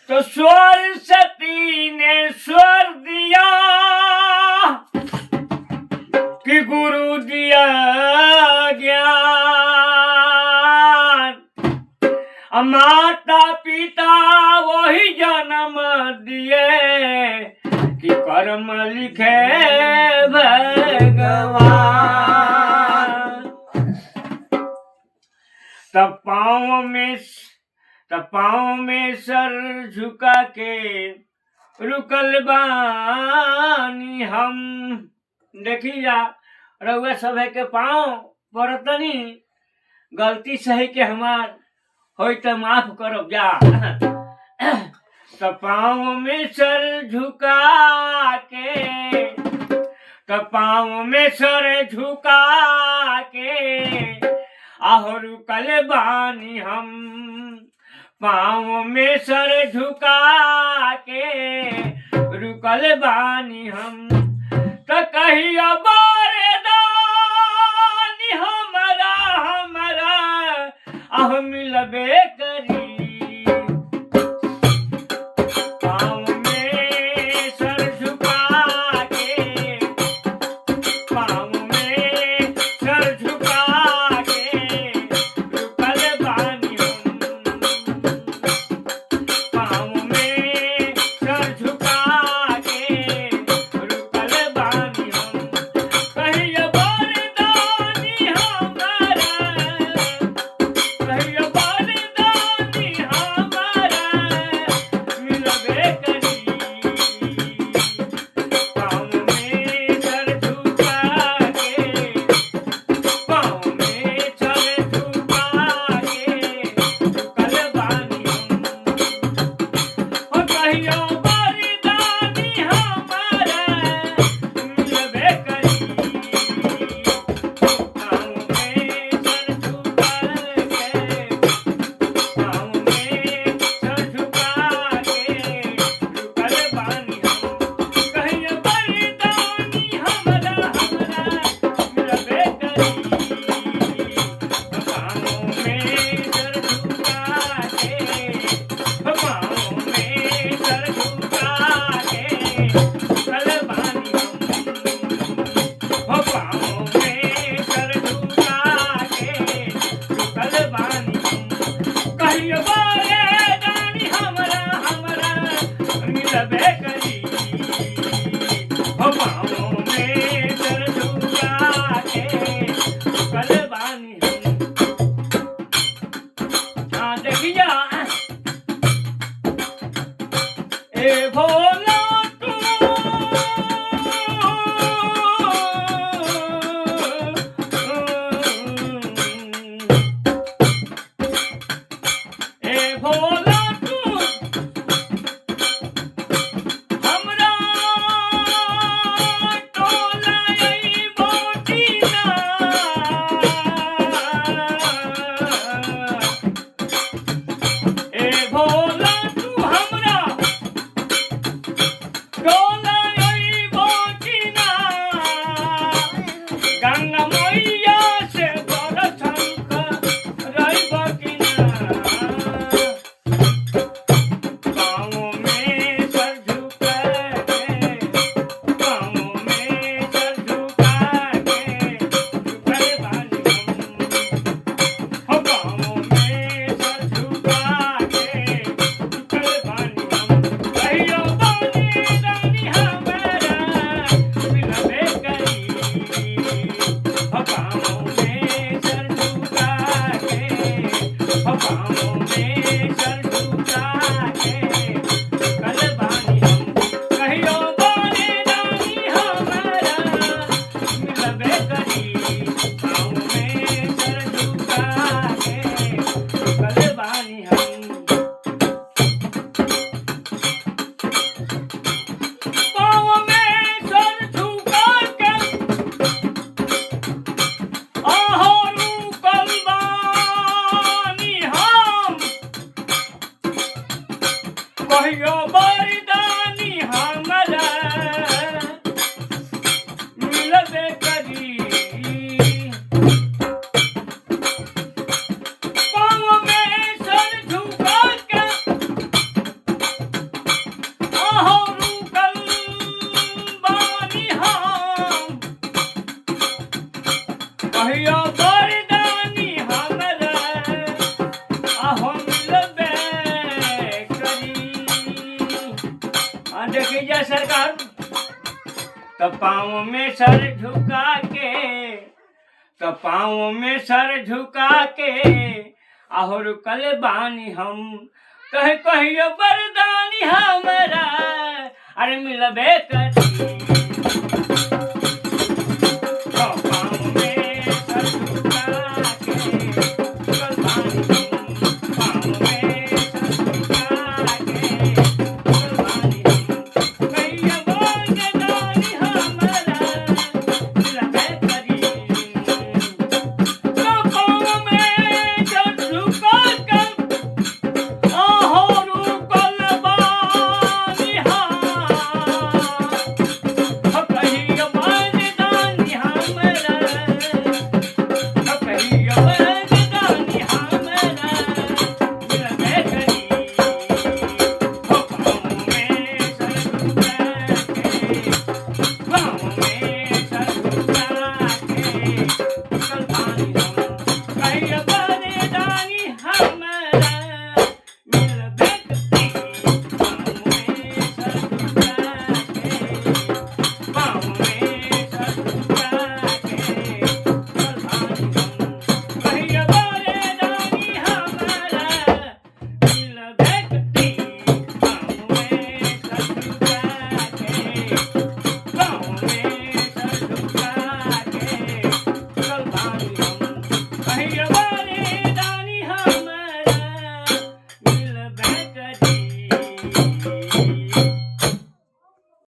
तो स्वर सती ने स्वर दिया कि गुरु दिया ज्ञान, माता पिता वही जन्म दिए कि कर्म लिखे भगवान। तब पाँव में सर झुका के रुकल बानी हम। देखिया रउआ सभे के पाँव पड़तनी, गलती सही के हमार होई तो माफ करब जा। तो पाँव में सर झुका के, तो पाँव में सर झुका के आहो रुकल बानी हम। पाँव में सर झुका के रुकल बानी हम। तो कहियो बरदानी हमरा आहो मिलबे करी। पाँव में सर झुका के, पाँव में सर झुका के रुकल बानी हम। पाँव में सर झुका के रुकल बानी हम। कहियो बरदानी हमरा, कहियो बरदानी हमरा मिलबे करी। पाँव में सर झुका के, पाँव में सर झुका के रुकल बानी हम। हो कहियो बरदानी हमरा मिलबे करी। पाँव में सर झुका के, पाँव में सर झुका के रुकल बानी हम। कहियो बरदानी हमरा मिलबे करी। पाँव में सर झुका के, पाँव में सर झुका के रुकल बानी हम। हो पाँव में सर झुका के रुकल बानी हम। कहियो बरदानी हमरा मिलबे करी। हो पाँव में सर झुका के रुकल बानी हम। हाँ देखिया ए भोला तू ए भोला तू हमरा टोला अइबो की ना। ए भोला तू हमरा टोला अइबो की ना। गंगा मैया से दर्शन करइबो की ना। पाँव में सर झुका के, पाँव में सर झुका के रुकल बानी हम। हो पाँव में सर झुका के रुकल बानी हम। कहियो बरदानी हमरा मिलबे करी। हो पाँव में सर झुका के, हो पाँव में सर झुका के रुकल बानी हम। कहियो बरदानी हमरा मिलबे करी। पाँव में सर झुका के रुकल बानी हम। पाँव में सर झुका के आहो रुकल बानी हम। कहियो बरदानी हमरा मिलबे करी। पाँव में सर झुका के सरकार तो पाँव में सर झुका के तो पाँव में सर झुका के और कल बानी हम कहे कहियो बरदानी हमरा अरे मिलबे करी